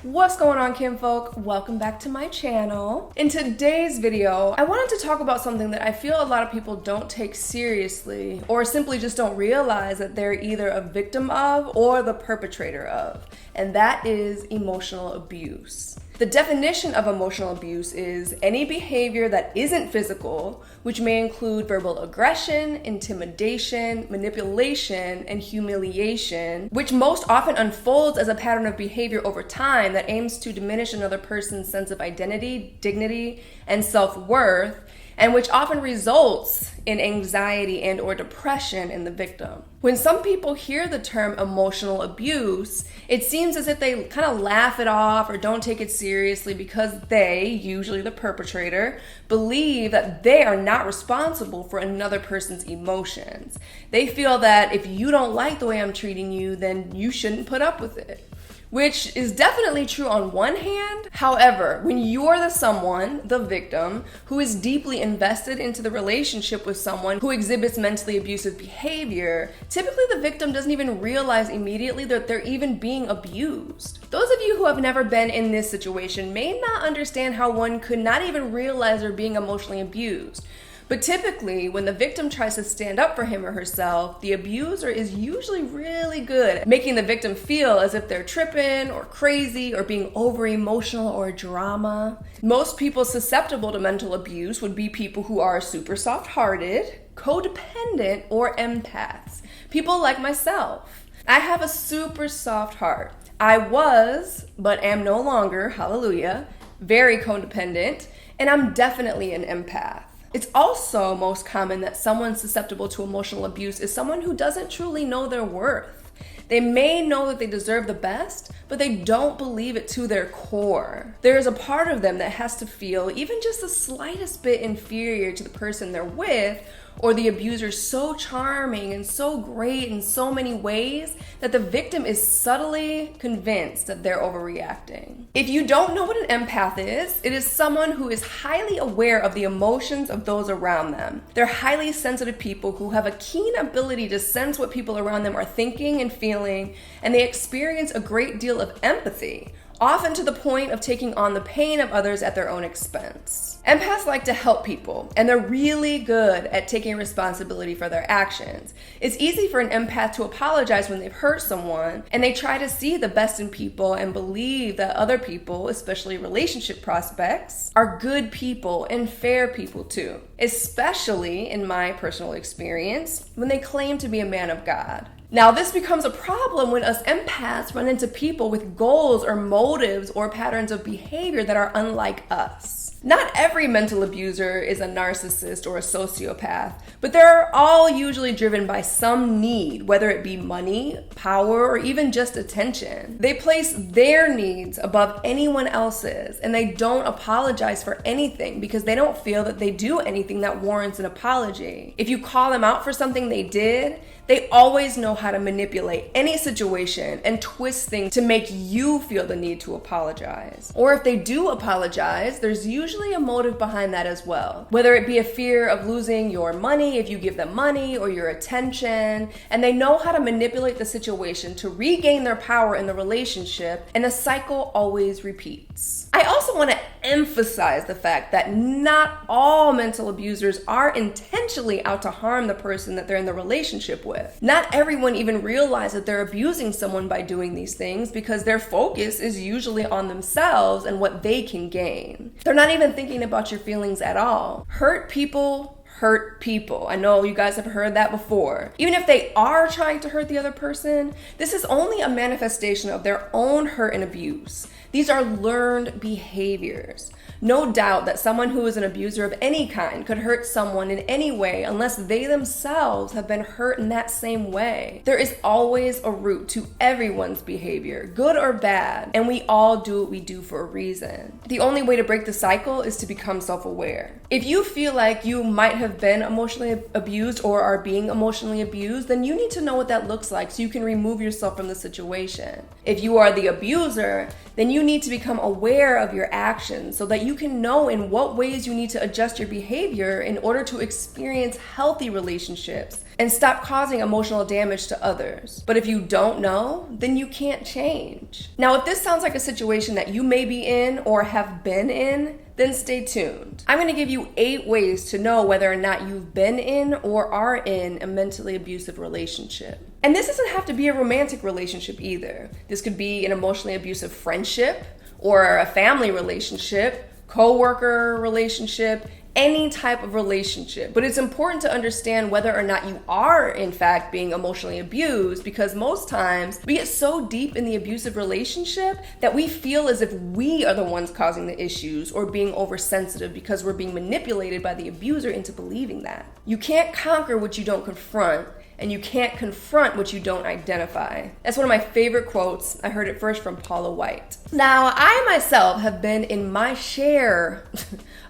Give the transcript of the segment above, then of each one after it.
What's going on, kinfolk? Welcome back to my channel. In today's video, I wanted to talk about something that I feel a lot of people don't take seriously or simply just don't realize that they're either a victim of or the perpetrator of, and that is emotional abuse. The definition of emotional abuse is any behavior that isn't physical, which may include verbal aggression, intimidation, manipulation, and humiliation, which most often unfolds as a pattern of behavior over time that aims to diminish another person's sense of identity, dignity, and self-worth, and which often results in anxiety and or depression in the victim. When some people hear the term emotional abuse, it seems as if they kind of laugh it off or don't take it seriously because they, usually the perpetrator, believe that they are not responsible for another person's emotions. They feel that if you don't like the way I'm treating you, then you shouldn't put up with it. Which is definitely true on one hand. However, when you're the victim, who is deeply invested into the relationship with someone who exhibits mentally abusive behavior, typically the victim doesn't even realize immediately that they're even being abused. Those of you who have never been in this situation may not understand how one could not even realize they're being emotionally abused. But typically, when the victim tries to stand up for him or herself, the abuser is usually really good at making the victim feel as if they're tripping or crazy or being over-emotional or drama. Most people susceptible to mental abuse would be people who are super soft-hearted, codependent, or empaths. People like myself. I have a super soft heart. I was, but am no longer, hallelujah, very codependent, and I'm definitely an empath. It's also most common that someone susceptible to emotional abuse is someone who doesn't truly know their worth. They may know that they deserve the best, but they don't believe it to their core. There is a part of them that has to feel even just the slightest bit inferior to the person they're with, or the abuser so charming and so great in so many ways that the victim is subtly convinced that they're overreacting. If you don't know what an empath is, it is someone who is highly aware of the emotions of those around them. They're highly sensitive people who have a keen ability to sense what people around them are thinking and feeling, and they experience a great deal of empathy, often to the point of taking on the pain of others at their own expense. Empaths like to help people, and they're really good at taking responsibility for their actions. It's easy for an empath to apologize when they've hurt someone, and they try to see the best in people and believe that other people, especially relationship prospects, are good people and fair people too, especially in my personal experience, when they claim to be a man of God. Now, this becomes a problem when us empaths run into people with goals or motives or patterns of behavior that are unlike us. Not every mental abuser is a narcissist or a sociopath, but they're all usually driven by some need, whether it be money, power, or even just attention. They place their needs above anyone else's, and they don't apologize for anything because they don't feel that they do anything that warrants an apology. If you call them out for something they did, they always know how to manipulate any situation and twist things to make you feel the need to apologize. Or if they do apologize, there's usually a motive behind that as well. Whether it be a fear of losing your money if you give them money or your attention, and they know how to manipulate the situation to regain their power in the relationship, and the cycle always repeats. I also want to emphasize the fact that not all mental abusers are intentionally out to harm the person that they're in the relationship with. Not everyone even realizes that they're abusing someone by doing these things because their focus is usually on themselves and what they can gain. They're not even thinking about your feelings at all. Hurt people hurt people. I know you guys have heard that before. Even if they are trying to hurt the other person, this is only a manifestation of their own hurt and abuse. These are learned behaviors. No doubt that someone who is an abuser of any kind could hurt someone in any way unless they themselves have been hurt in that same way. There is always a root to everyone's behavior, good or bad, and we all do what we do for a reason. The only way to break the cycle is to become self-aware. If you feel like you might have been emotionally abused or are being emotionally abused, then you need to know what that looks like so you can remove yourself from the situation. If you are the abuser, then you need to become aware of your actions so that you can know in what ways you need to adjust your behavior in order to experience healthy relationships and stop causing emotional damage to others. But if you don't know, then you can't change. Now, if this sounds like a situation that you may be in or have been in, then stay tuned. I'm gonna give you 8 ways to know whether or not you've been in or are in a mentally abusive relationship. And this doesn't have to be a romantic relationship either. This could be an emotionally abusive friendship or a family relationship, co-worker relationship, any type of relationship. But it's important to understand whether or not you are in fact being emotionally abused, because most times we get so deep in the abusive relationship that we feel as if we are the ones causing the issues or being oversensitive because we're being manipulated by the abuser into believing that. You can't conquer what you don't confront, and you can't confront what you don't identify. That's one of my favorite quotes. I heard it first from Paula White. Now, I myself have been in my share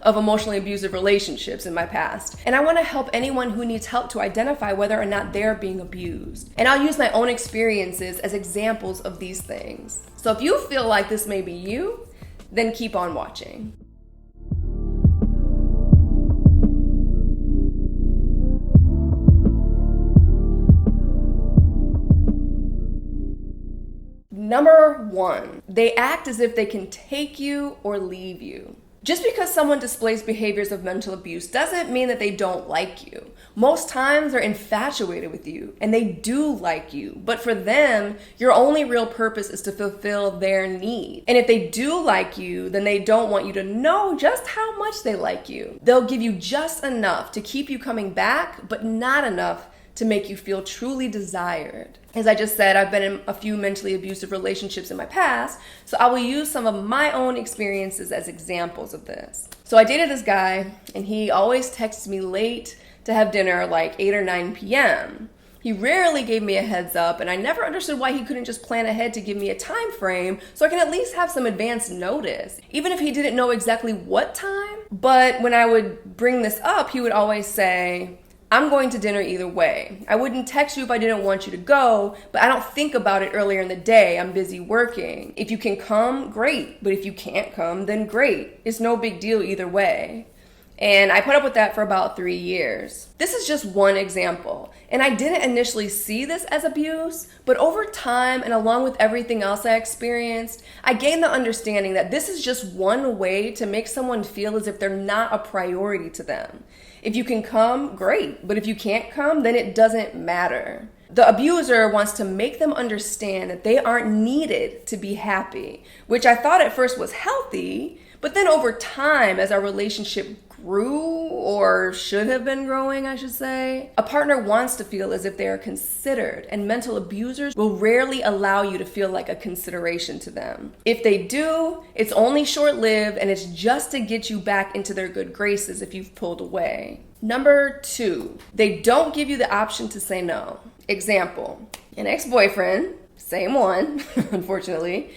of emotionally abusive relationships in my past, and I want to help anyone who needs help to identify whether or not they're being abused. And I'll use my own experiences as examples of these things. So if you feel like this may be you, then keep on watching. Number 1, they act as if they can take you or leave you. Just because someone displays behaviors of mental abuse doesn't mean that they don't like you. Most times they're infatuated with you and they do like you, but for them, your only real purpose is to fulfill their need. And if they do like you, then they don't want you to know just how much they like you. They'll give you just enough to keep you coming back, but not enough to make you feel truly desired. As I just said, I've been in a few mentally abusive relationships in my past, so I will use some of my own experiences as examples of this. So I dated this guy, and he always texts me late to have dinner, like 8 or 9 p.m. He rarely gave me a heads up, and I never understood why he couldn't just plan ahead to give me a time frame so I can at least have some advance notice, even if he didn't know exactly what time. But when I would bring this up, he would always say, I'm going to dinner either way. I wouldn't text you if I didn't want you to go, but I don't think about it earlier in the day. I'm busy working. If you can come, great. But if you can't come, then great. It's no big deal either way. And I put up with that for about 3 years. This is just one example. And I didn't initially see this as abuse, but over time and along with everything else I experienced, I gained the understanding that this is just one way to make someone feel as if they're not a priority to them. If you can come, great. But if you can't come, then it doesn't matter. The abuser wants to make them understand that they aren't needed to be happy, which I thought at first was healthy, but then over time, as our relationship grew, or should have been growing, I should say, a partner wants to feel as if they are considered, and mental abusers will rarely allow you to feel like a consideration to them. If they do, it's only short-lived, and it's just to get you back into their good graces if you've pulled away. Number 2, they don't give you the option to say no. Example, an ex-boyfriend, same one, unfortunately,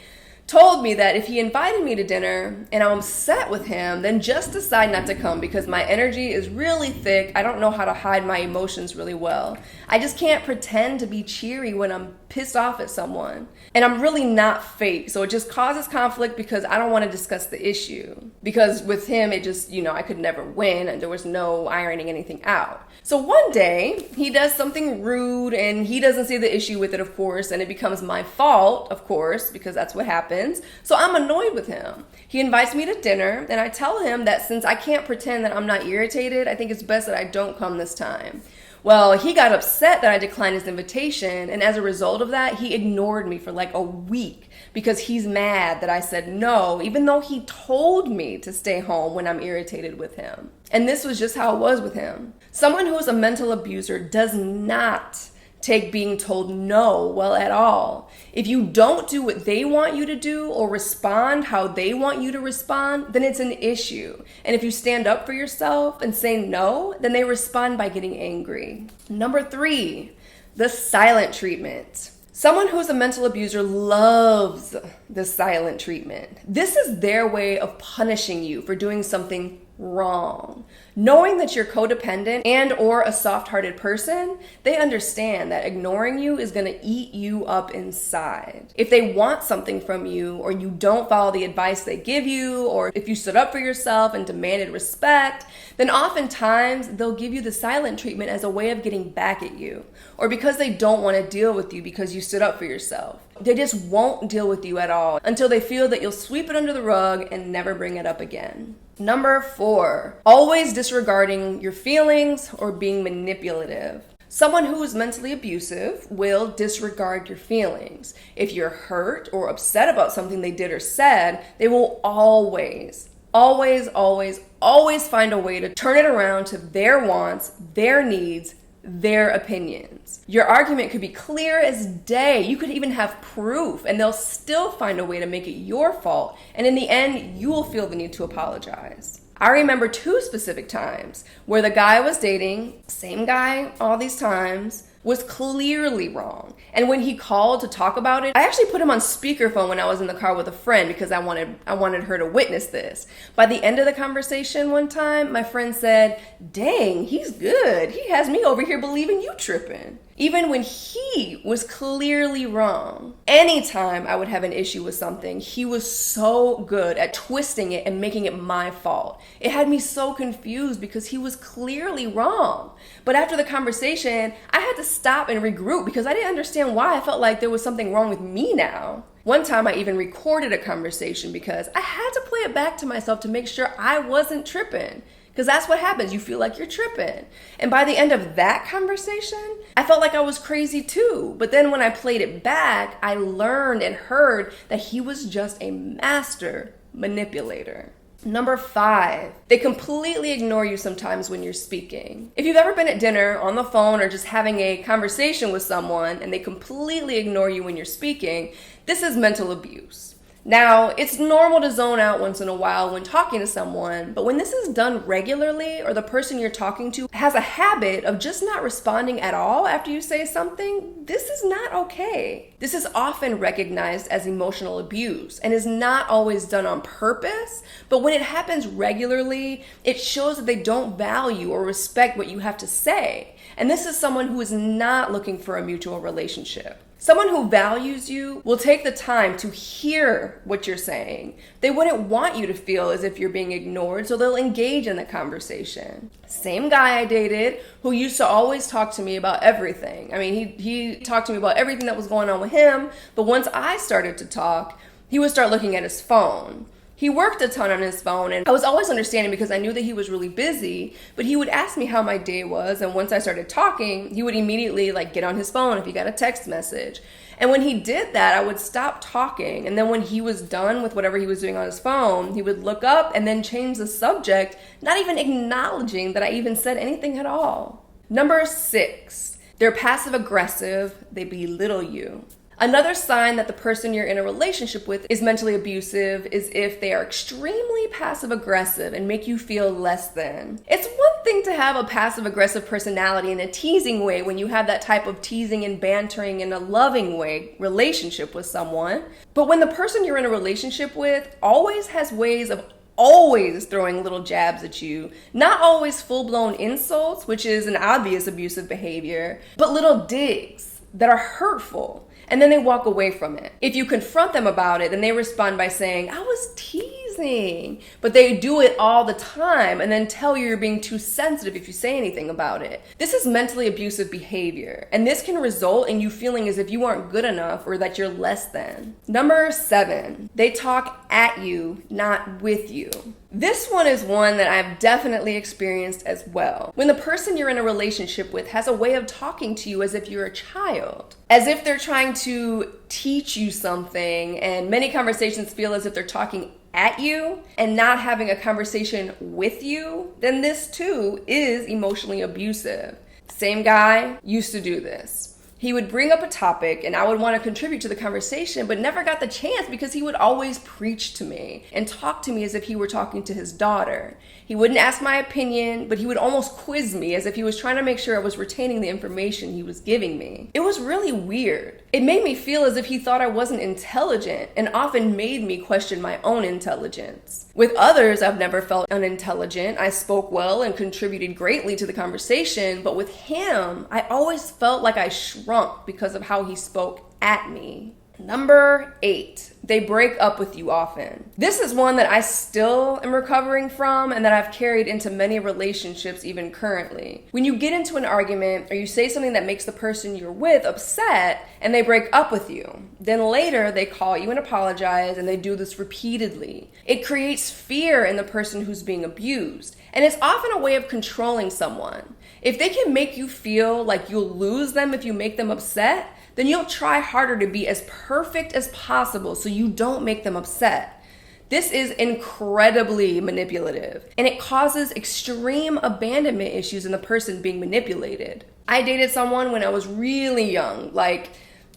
told me that if he invited me to dinner and I'm upset with him, then just decide not to come because my energy is really thick. I don't know how to hide my emotions really well. I just can't pretend to be cheery when I'm pissed off at someone. And I'm really not fake, so it just causes conflict because I don't want to discuss the issue. Because with him, it just, I could never win and there was no ironing anything out. So one day, he does something rude and he doesn't see the issue with it, of course, and it becomes my fault, of course, because that's what happens. So I'm annoyed with him. He invites me to dinner and I tell him that since I can't pretend that I'm not irritated, I think it's best that I don't come this time. Well, he got upset that I declined his invitation, and as a result of that, he ignored me for like a week because he's mad that I said no, even though he told me to stay home when I'm irritated with him. And this was just how it was with him. Someone who is a mental abuser does not take being told no well at all. If you don't do what they want you to do or respond how they want you to respond, then it's an issue. And if you stand up for yourself and say no, then they respond by getting angry. Number 3, the silent treatment. Someone who's a mental abuser loves the silent treatment. This is their way of punishing you for doing something wrong. Knowing that you're codependent and or a soft-hearted person, they understand that ignoring you is going to eat you up inside. If they want something from you, or you don't follow the advice they give you, or if you stood up for yourself and demanded respect, then oftentimes they'll give you the silent treatment as a way of getting back at you, or because they don't want to deal with you because you stood up for yourself. They just won't deal with you at all until they feel that you'll sweep it under the rug and never bring it up again. Number 4, always disregarding your feelings or being manipulative. Someone who is mentally abusive will disregard your feelings. If you're hurt or upset about something they did or said, they will always find a way to turn it around to their wants, their needs, their opinions. Your argument could be clear as day. You could even have proof, and they'll still find a way to make it your fault. And in the end, you will feel the need to apologize. I remember 2 specific times where the guy I was dating, same guy all these times, was clearly wrong. And when he called to talk about it, I actually put him on speakerphone when I was in the car with a friend because I wanted her to witness this. By the end of the conversation one time, my friend said, "Dang, he's good. He has me over here believing you tripping." Even when he was clearly wrong. Anytime I would have an issue with something, he was so good at twisting it and making it my fault. It had me so confused because he was clearly wrong. But after the conversation, I had to stop and regroup because I didn't understand why I felt like there was something wrong with me now. One time I even recorded a conversation because I had to play it back to myself to make sure I wasn't tripping. Because that's what happens. You feel like you're tripping. And by the end of that conversation, I felt like I was crazy too. But then when I played it back, I learned and heard that he was just a master manipulator. Number 5, they completely ignore you sometimes when you're speaking. If you've ever been at dinner, on the phone, or just having a conversation with someone and they completely ignore you when you're speaking, this is mental abuse. Now, it's normal to zone out once in a while when talking to someone, but when this is done regularly, or the person you're talking to has a habit of just not responding at all after you say something, this is not okay. This is often recognized as emotional abuse and is not always done on purpose, but when it happens regularly, it shows that they don't value or respect what you have to say. And this is someone who is not looking for a mutual relationship. Someone who values you will take the time to hear what you're saying. They wouldn't want you to feel as if you're being ignored, so they'll engage in the conversation. Same guy I dated who used to always talk to me about everything. I mean, he talked to me about everything that was going on with him, but once I started to talk, he would start looking at his phone. He worked a ton on his phone, and I was always understanding because I knew that he was really busy, but he would ask me how my day was, and once I started talking, he would immediately get on his phone if he got a text message. And when he did that, I would stop talking, and then when he was done with whatever he was doing on his phone, he would look up and then change the subject, not even acknowledging that I even said anything at all. Number 6, they're passive aggressive, they belittle you. Another sign that the person you're in a relationship with is mentally abusive is if they are extremely passive aggressive and make you feel less than. It's one thing to have a passive aggressive personality in a teasing way when you have that type of teasing and bantering in a loving way relationship with someone. But when the person you're in a relationship with always has ways of always throwing little jabs at you, not always full-blown insults, which is an obvious abusive behavior, but little digs that are hurtful. And then they walk away from it. If you confront them about it, then they respond by saying, "I was teasing." But they do it all the time and then tell you you're being too sensitive if you say anything about it. This is mentally abusive behavior, and this can result in you feeling as if you aren't good enough or that you're less than. Number 7, they talk at you, not with you. This one is one that I've definitely experienced as well. When the person you're in a relationship with has a way of talking to you as if you're a child, as if they're trying to teach you something, and many conversations feel as if they're talking at you and not having a conversation with you, then this too is emotionally abusive. Same guy used to do this. He would bring up a topic and I would want to contribute to the conversation, but never got the chance because he would always preach to me and talk to me as if he were talking to his daughter. He wouldn't ask my opinion, but he would almost quiz me as if he was trying to make sure I was retaining the information he was giving me. It was really weird. It made me feel as if he thought I wasn't intelligent and often made me question my own intelligence. With others, I've never felt unintelligent. I spoke well and contributed greatly to the conversation, but with him, I always felt like I shrunk because of how he spoke at me. Number 8, they break up with you often. This is one that I still am recovering from and that I've carried into many relationships even currently. When you get into an argument or you say something that makes the person you're with upset and they break up with you, then later they call you and apologize, and they do this repeatedly. It creates fear in the person who's being abused, and it's often a way of controlling someone. If they can make you feel like you'll lose them if you make them upset, then you'll try harder to be as perfect as possible so you don't make them upset. This is incredibly manipulative, and it causes extreme abandonment issues in the person being manipulated. I dated someone when I was really young, like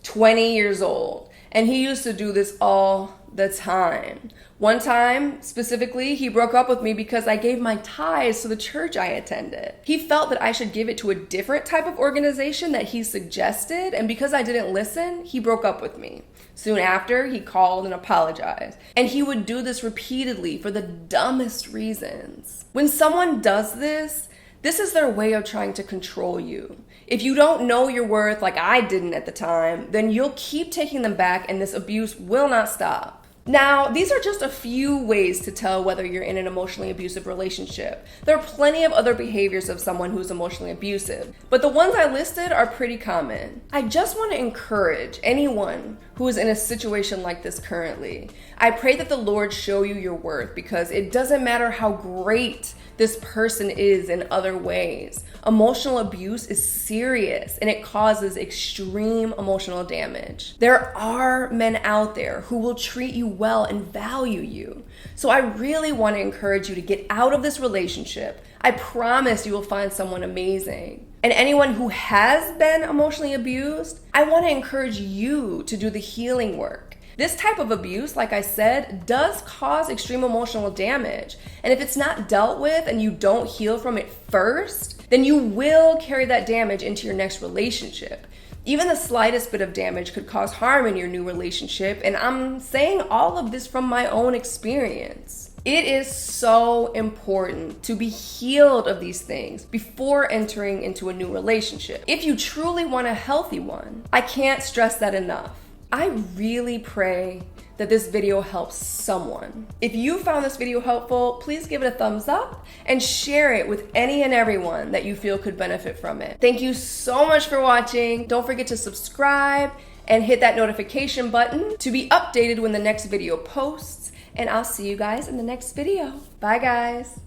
20 years old, and he used to do this all the time. One time, specifically, he broke up with me because I gave my tithes to the church I attended. He felt that I should give it to a different type of organization that he suggested, and because I didn't listen, he broke up with me. Soon after, he called and apologized, and he would do this repeatedly for the dumbest reasons. When someone does this is their way of trying to control you. If you don't know your worth like I didn't at the time, then you'll keep taking them back and this abuse will not stop. Now, these are just a few ways to tell whether you're in an emotionally abusive relationship. There are plenty of other behaviors of someone who's emotionally abusive, but the ones I listed are pretty common. I just want to encourage anyone who is in a situation like this currently. I pray that the Lord show you your worth, because it doesn't matter how great this person is in other ways. Emotional abuse is serious and it causes extreme emotional damage. There are men out there who will treat you well and value you. So I really want to encourage you to get out of this relationship. I promise you will find someone amazing. And anyone who has been emotionally abused, I want to encourage you to do the healing work. This type of abuse, like I said, does cause extreme emotional damage. And if it's not dealt with and you don't heal from it first, then you will carry that damage into your next relationship. Even the slightest bit of damage could cause harm in your new relationship, and I'm saying all of this from my own experience. It is so important to be healed of these things before entering into a new relationship, if you truly want a healthy one. I can't stress that enough. I really pray that this video helps someone. If you found this video helpful, please give it a thumbs up and share it with any and everyone that you feel could benefit from it. Thank you so much for watching. Don't forget to subscribe and hit that notification button to be updated when the next video posts. And I'll see you guys in the next video. Bye, guys.